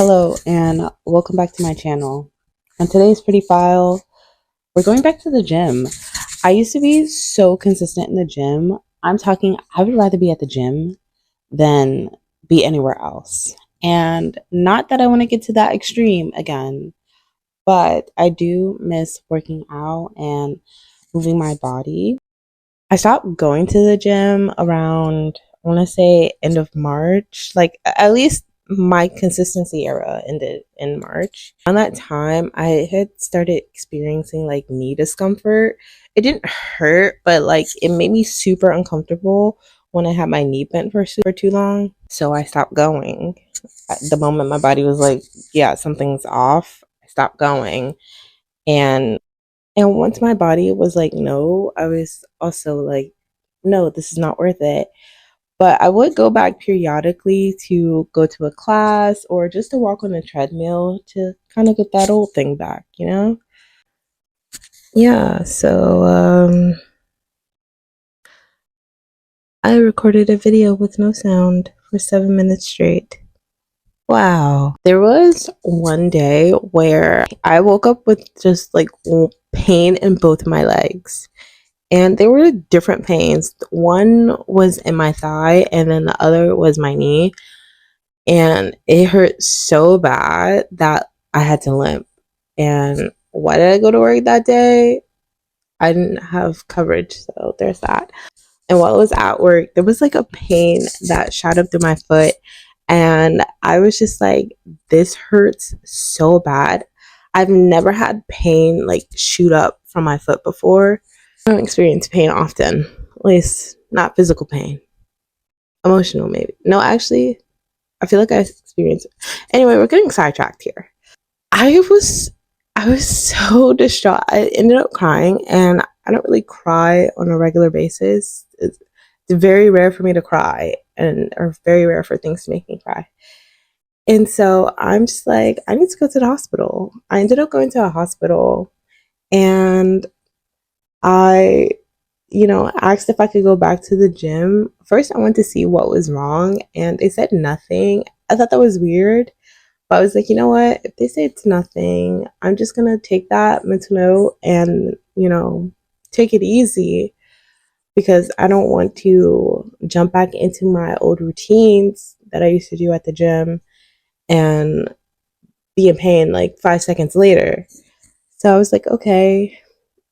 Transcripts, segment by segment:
Hello and welcome back to my channel. On today's pretty file, we're going back to the gym. I used to be so consistent in the gym. I'm talking, I would rather be at the gym than be anywhere else. And not that I want to get to that extreme again, but I do miss working out and moving my body. I stopped going to the gym around, I want to say, end of March. Like, at least my consistency era ended in March. Around that time, I had started experiencing like knee discomfort. It didn't hurt, but like it made me super uncomfortable when I had my knee bent for too long. So I stopped going. At the moment my body was like, yeah, something's off, I stopped going. And once my body was like, no, I was also like, no, this is not worth it. But I would go back periodically to go to a class or just to walk on the treadmill to kind of get that old thing back, you know? Yeah, so I recorded a video with no sound for 7 minutes straight. Wow. There was one day where I woke up with just like pain in both my legs. And they were different pains. One was in my thigh, and then the other was my knee. And it hurt so bad that I had to limp. And why did I go to work that day? I didn't have coverage, so there's that. And while I was at work, there was like a pain that shot up through my foot. And I was just like, this hurts so bad. I've never had pain like shoot up from my foot before. I don't experience pain often, at least not physical pain. Emotional, maybe. No, actually, I feel like I experience it. Anyway, we're getting sidetracked here. I was I was so distraught. I ended up crying, and I don't really cry on a regular basis. It's very rare for me to cry, and or very rare for things to make me cry. And so I'm just like, I need to go to the hospital. I ended up going to a hospital, and I asked if I could go back to the gym. First, I went to see what was wrong, and they said nothing. I thought that was weird, but I was like, you know what? If they say it's nothing, I'm just gonna take that mental note and, take it easy because I don't want to jump back into my old routines that I used to do at the gym and be in pain like 5 seconds later. So I was like, okay,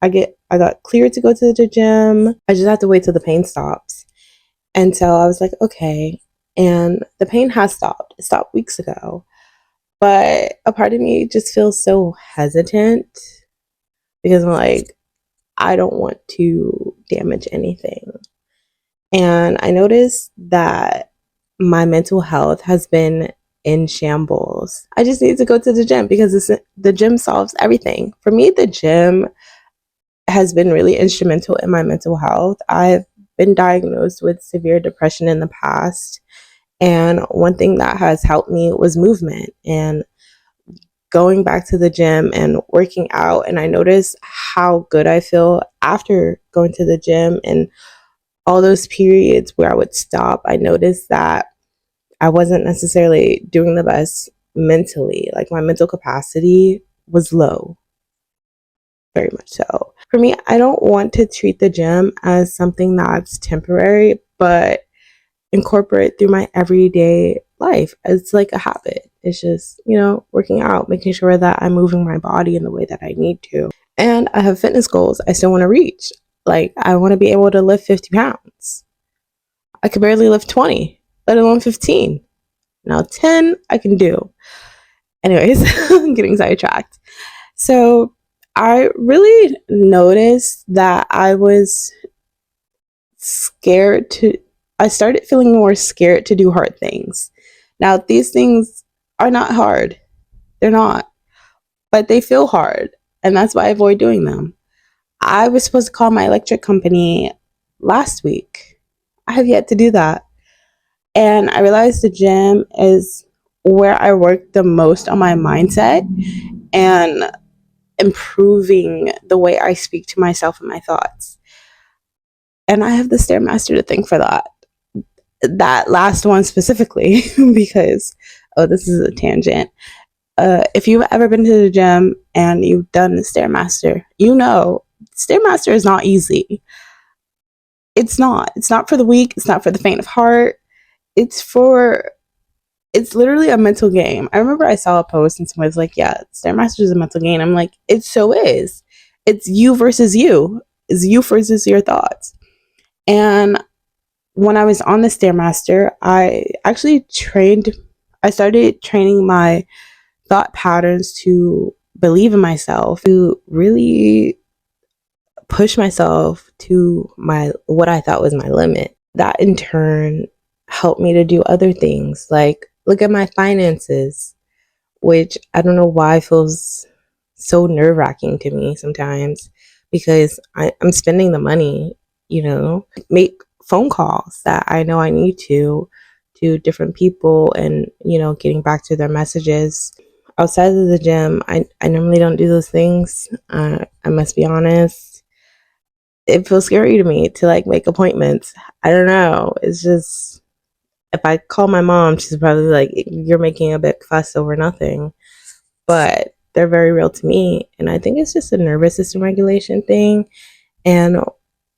I got cleared to go to the gym. I just have to wait till the pain stops. And so I was like, okay. And the pain has stopped. It stopped weeks ago. But a part of me just feels so hesitant because I'm like, I don't want to damage anything. And I noticed that my mental health has been in shambles. I just need to go to the gym because the gym solves everything. For me, the gym has been really instrumental in my mental health. I've been diagnosed with severe depression in the past. And one thing that has helped me was movement and going back to the gym and working out. And I noticed how good I feel after going to the gym and all those periods where I would stop. I noticed that I wasn't necessarily doing the best mentally. Like my mental capacity was low, very much so. For me, I don't want to treat the gym as something that's temporary, but incorporate through my everyday life. It's like a habit. It's just, working out, making sure that I'm moving my body in the way that I need to. And I have fitness goals I still want to reach. Like, I want to be able to lift 50 pounds. I could barely lift 20, let alone 15. Now, 10, I can do. Anyways, I'm getting sidetracked. So, I really noticed that I started feeling more scared to do hard things. Now, these things are not hard. They're not, but they feel hard. And that's why I avoid doing them. I was supposed to call my electric company last week. I have yet to do that. And I realized the gym is where I work the most on my mindset and improving the way I speak to myself and my thoughts. And I have the Stairmaster to thank for that. That last one specifically because Oh, this is a tangent. If you've ever been to the gym and you've done the Stairmaster, you know Stairmaster is not easy. It's not. It's not for the weak. It's not for the faint of heart. It's for. It's literally a mental game. I remember I saw a post and someone was like, "Yeah, Stairmaster is a mental game." I'm like, "It so is. It's you versus you. It's you versus your thoughts." And when I was on the Stairmaster, I actually trained. I started training my thought patterns to believe in myself, to really push myself to my what I thought was my limit. That in turn helped me to do other things like look at my finances, which I don't know why feels so nerve wracking to me sometimes because I'm spending the money, make phone calls that I know I need to different people and, getting back to their messages. Outside of the gym, I normally don't do those things. I must be honest. It feels scary to me to like make appointments. I don't know. It's just, if I call my mom, she's probably like, you're making a big fuss over nothing. But they're very real to me. And I think it's just a nervous system regulation thing. And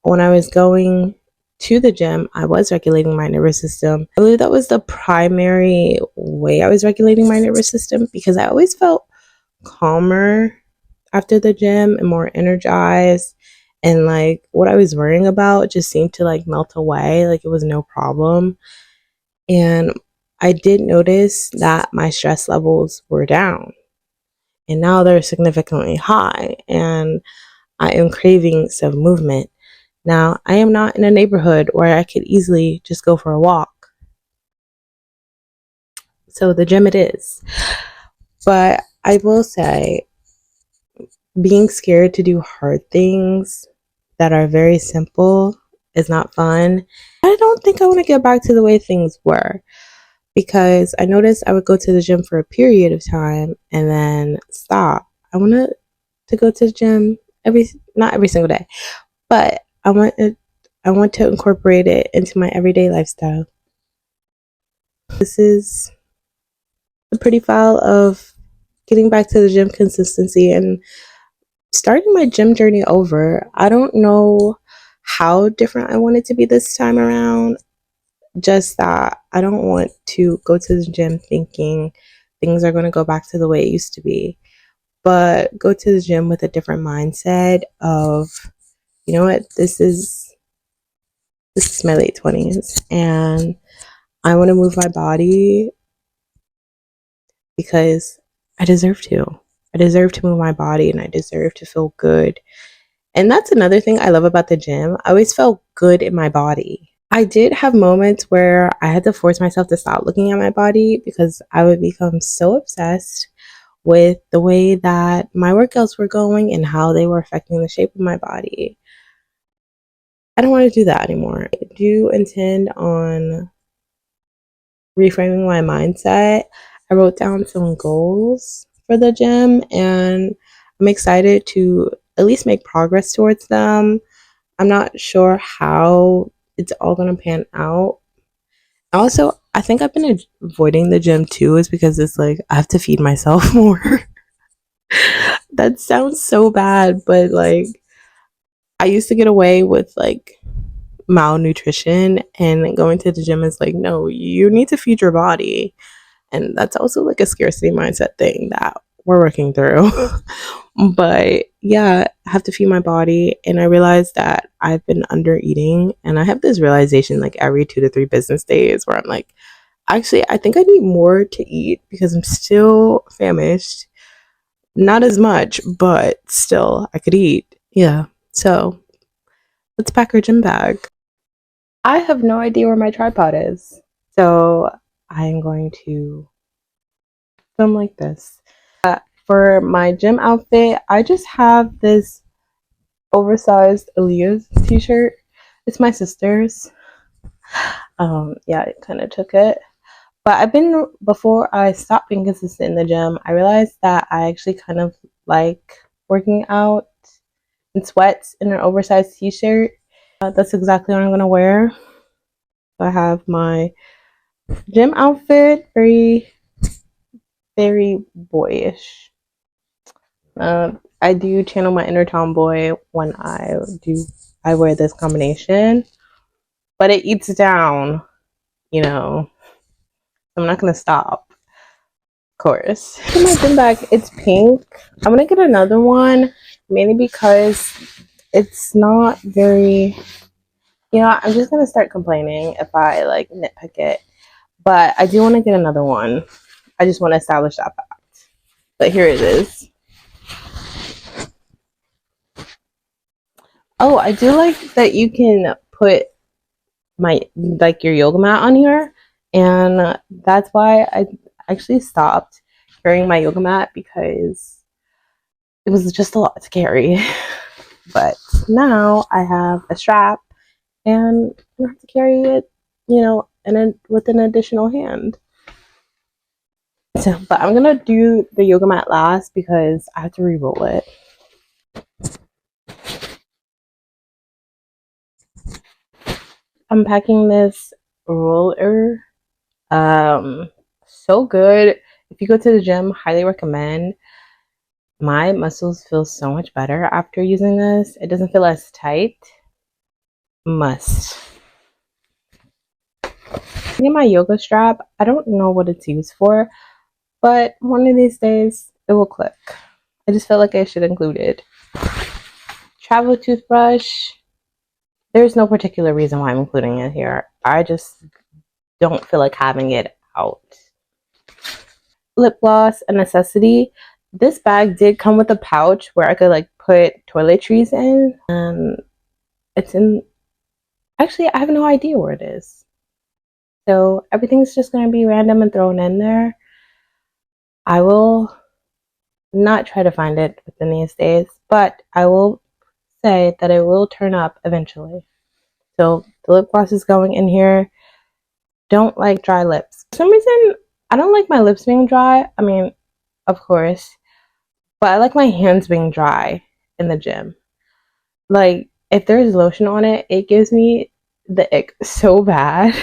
when I was going to the gym, I was regulating my nervous system. I believe that was the primary way I was regulating my nervous system because I always felt calmer after the gym and more energized. And like what I was worrying about just seemed to like melt away, like it was no problem. And I did notice that my stress levels were down and now they're significantly high. And I am craving some movement. Now, I am not in a neighborhood where I could easily just go for a walk. So the gym it is. But I will say, being scared to do hard things that are very simple is not fun. I don't think I want to get back to the way things were because I noticed I would go to the gym for a period of time and then stop. I want to go to the gym not every single day, but I want to incorporate it into my everyday lifestyle. This is a pretty file of getting back to the gym consistency and starting my gym journey over. I don't know how different I want it to be this time around. Just that I don't want to go to the gym thinking things are going to go back to the way it used to be, but go to the gym with a different mindset of, you know what, this is my late 20s and I want to move my body because I deserve to. I deserve to move my body and I deserve to feel good. And that's another thing I love about the gym. I always felt good in my body. I did have moments where I had to force myself to stop looking at my body because I would become so obsessed with the way that my workouts were going and how they were affecting the shape of my body. I don't want to do that anymore. I do intend on reframing my mindset. I wrote down some goals for the gym and I'm excited to at least make progress towards them. I'm not sure how it's all going to pan out. Also, I think I've been avoiding the gym too, is because it's like I have to feed myself more. That sounds so bad, but like I used to get away with like malnutrition, and going to the gym is like, no, you need to feed your body. And that's also like a scarcity mindset thing that we're working through. But yeah, I have to feed my body. And I realized that I've been under eating. And I have this realization like every 2 to 3 business days where I'm like, actually, I think I need more to eat because I'm still famished. Not as much, but still, I could eat. Yeah. So let's pack our gym bag. I have no idea where my tripod is. So I am going to film like this. For my gym outfit, I just have this oversized Aaliyah's t-shirt. It's my sister's. Yeah, I kind of took it. But before I stopped being consistent in the gym, I realized that I actually kind of like working out in sweats in an oversized t-shirt. That's exactly what I'm going to wear. So I have my gym outfit, very very boyish. I do channel my inner tomboy when I wear this combination, but it eats down, you know. I'm not gonna stop, of course. In my gym bag, it's pink. I'm gonna get another one, mainly because it's not very. I'm just gonna start complaining if I like nitpick it. But I do want to get another one. I just want to establish that fact. But here it is. Oh, I do like that you can put your yoga mat on here, and that's why I actually stopped carrying my yoga mat because it was just a lot to carry. But now I have a strap and I don't have to carry it, and then with an additional hand. So, but I'm gonna do the yoga mat last because I have to re-roll it. I'm packing this roller. So good. If you go to the gym, highly recommend. My muscles feel so much better after using this. It doesn't feel as tight. Must. Get my yoga strap. I don't know what it's used for, but one of these days it will click. I just felt like I should include it. Travel toothbrush. There's no particular reason why I'm including it here. I just don't feel like having it out. Lip gloss, a necessity. This bag did come with a pouch where I could like put toiletries in, and it's in. Actually, I have no idea where it is. So everything's just going to be random and thrown in there. I will not try to find it within these days, but I will say that it will turn up eventually. So the lip gloss is going in here. Don't like dry lips. For some reason, I don't like my lips being dry. I mean, of course, but I like my hands being dry in the gym. Like, if there's lotion on it, it gives me the ick so bad.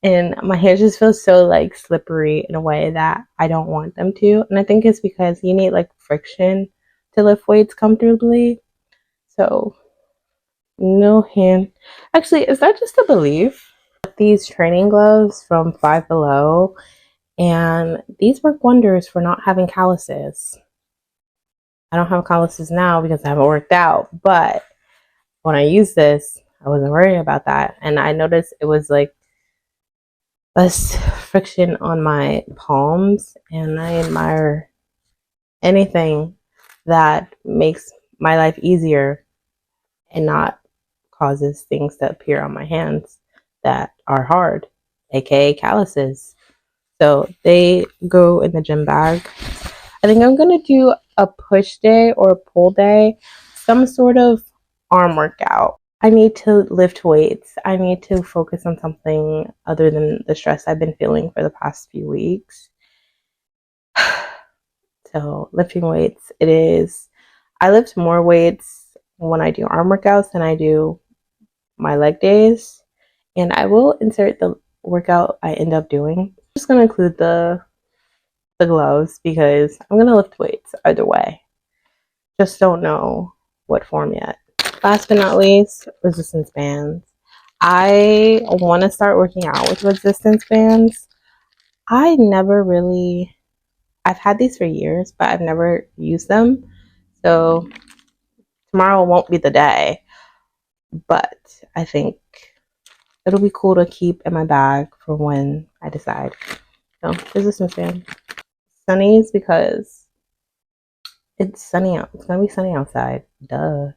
And my hands just feel so like slippery in a way that I don't want them to. And I think it's because you need like friction to lift weights comfortably. So, no hand. Actually, is that just a belief? These training gloves from Five Below, and these work wonders for not having calluses. I don't have calluses now because I haven't worked out, but when I used this, I wasn't worried about that. And I noticed it was like less friction on my palms, and I admire anything that makes my life easier and not causes things to appear on my hands that are hard, aka calluses. So they go in the gym bag. I think I'm gonna do a push day or a pull day, some sort of arm workout. I need to lift weights. I need to focus on something other than the stress I've been feeling for the past few weeks. So lifting weights, it is. I lift more weights when I do arm workouts than I do my leg days. And I will insert the workout I end up doing. I'm just gonna include the gloves because I'm gonna lift weights either way. Just don't know what form yet. Last but not least, resistance bands. I want to start working out with resistance bands. I've had these for years, but I've never used them. So tomorrow won't be the day, but I think it'll be cool to keep in my bag for when I decide. So resistance band. Sunnies because it's sunny out. It's gonna be sunny outside. Duh.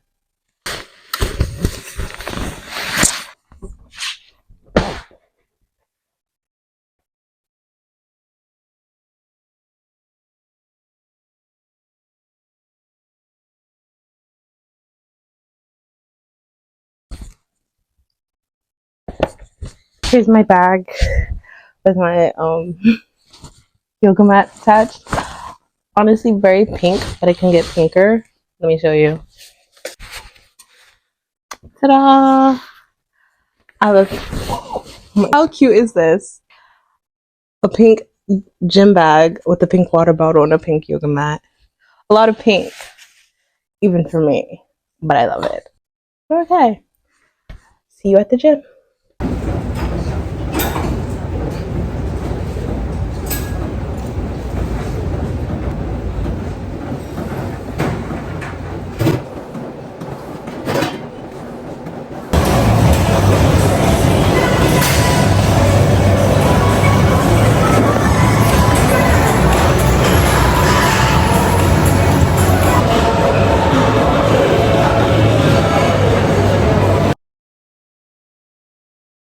Here's my bag with my yoga mat attached. Honestly, very pink, but it can get pinker. Let me show you. Ta-da! I love. How cute is this? A pink gym bag with a pink water bottle and a pink yoga mat. A lot of pink, even for me, but I love it. Okay. See you at the gym.